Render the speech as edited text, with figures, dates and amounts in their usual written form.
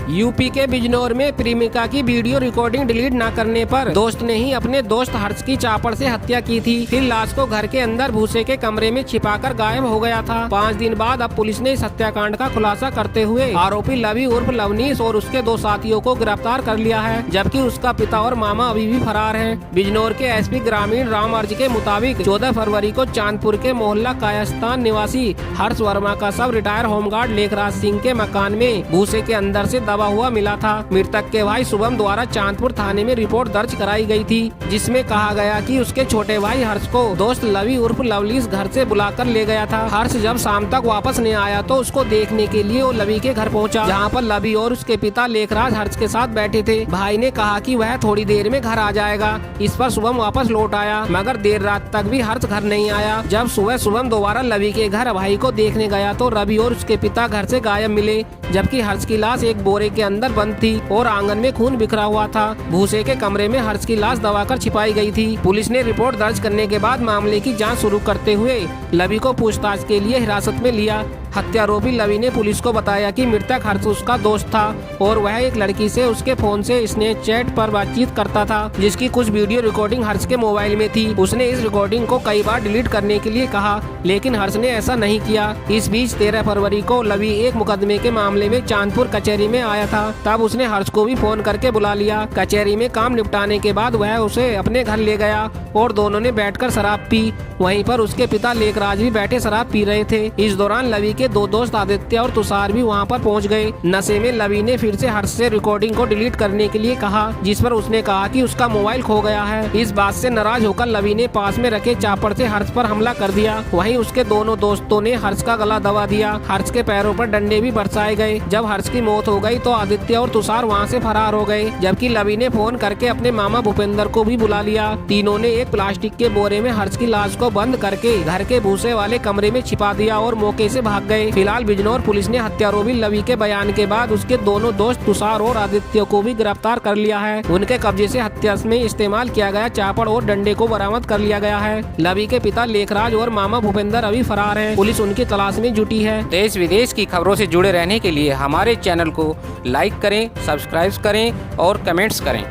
UP के बिजनौर में प्रेमिका की वीडियो रिकॉर्डिंग डिलीट न करने पर दोस्त ने ही अपने दोस्त हर्ष की चापड़ से हत्या की थी। फिर लाश को घर के अंदर भूसे के कमरे में छिपाकर गायब हो गया था। 5 दिन बाद अब पुलिस ने इस हत्याकांड का खुलासा करते हुए आरोपी लवी उर्फ लवनीश और उसके 2 साथियों को गिरफ्तार कर लिया है, जबकि उसका पिता और मामा अभी भी फरार हैं। बिजनौर के एसपी ग्रामीण राम अर्ज के मुताबिक 14 फरवरी को चांदपुर के मोहल्ला कायस्तान निवासी हर्ष वर्मा का शव रिटायर होमगार्ड लेखराज सिंह के मकान में भूसे के अंदर से दबा हुआ मिला था। मृतक के भाई शुभम द्वारा चांदपुर थाने में रिपोर्ट दर्ज कराई गई थी, जिसमें कहा गया कि उसके छोटे भाई हर्ष को दोस्त लवी उर्फ लवलीस घर से बुलाकर ले गया था। हर्ष जब शाम तक वापस नहीं आया तो उसको देखने के लिए वो लवी के घर पहुंचा, जहां पर लवी और उसके पिता लेखराज हर्ष के साथ बैठे थे। भाई ने कहा कि वह थोड़ी देर में घर आ जाएगा। इस पर शुभम वापस लौट आया, मगर देर रात तक भी हर्ष घर नहीं आया। जब सुबह शुभम दोबारा लवी के घर भाई को देखने गया तो रवि और उसके पिता घर से गायब मिले, जबकि हर्ष की लाश एक बोरे के अंदर बंद थी और आंगन में खून बिखरा हुआ था। भूसे के कमरे में हर्ष की लाश दबाकर छिपाई गई थी। पुलिस ने रिपोर्ट दर्ज करने के बाद मामले की जांच शुरू करते हुए लवी को पूछताछ के लिए हिरासत में लिया। हत्यारोपी लवी ने पुलिस को बताया कि मृतक हर्ष उसका दोस्त था और वह एक लड़की से उसके फोन से स्नैपचैट पर बातचीत करता था, जिसकी कुछ वीडियो रिकॉर्डिंग हर्ष के मोबाइल में थी। उसने इस रिकॉर्डिंग को कई बार डिलीट करने के लिए कहा, लेकिन हर्ष ने ऐसा नहीं किया। इस बीच 13 फरवरी को लवी एक मुकदमे के मामले में चांदपुर कचहरी में आया था। तब उसने हर्ष को भी फोन करके बुला लिया। कचहरी में काम निपटाने के बाद वह उसे अपने घर ले गया और दोनों ने बैठकर शराब पी। वहीं पर उसके पिता लेखराज भी बैठे शराब पी रहे थे। इस दौरान लवी के 2 दोस्त आदित्य और तुषार भी वहां पर पहुंच गए। नशे में लवी ने फिर से हर्ष से रिकॉर्डिंग को डिलीट करने के लिए कहा, जिस पर उसने कहा कि उसका मोबाइल खो गया है। इस बात से नाराज होकर लवी ने पास में रखे चापड़ से हर्ष पर हमला कर दिया। वहीं उसके दोनों दोस्तों ने हर्ष का गला दबा दिया। हर्ष के पैरों पर डंडे भी बरसाए गए। जब हर्ष की मौत हो गई तो आदित्य और तुषार वहाँ से फरार हो गए, जबकि लवी ने फोन करके अपने मामा भूपेंद्र को भी बुला लिया। तीनों ने एक प्लास्टिक के बोरे में हर्ष की लाश को बंद करके घर के भूसे वाले कमरे में छिपा दिया और मौके से भाग गए। फिलहाल बिजनौर पुलिस ने हत्यारोपी लवी के बयान के बाद उसके दोनों दोस्त तुषार और आदित्य को भी गिरफ्तार कर लिया है। उनके कब्जे से हत्या में इस्तेमाल किया गया चापड़ और डंडे को बरामद कर लिया गया है। लवी के पिता लेखराज और मामा भूपेंद्र अभी फरार हैं। पुलिस उनकी तलाश में जुटी है। देश विदेश की खबरों से जुड़े रहने के लिए हमारे चैनल को लाइक करें, सब्सक्राइब करें और कमेंट्स करें।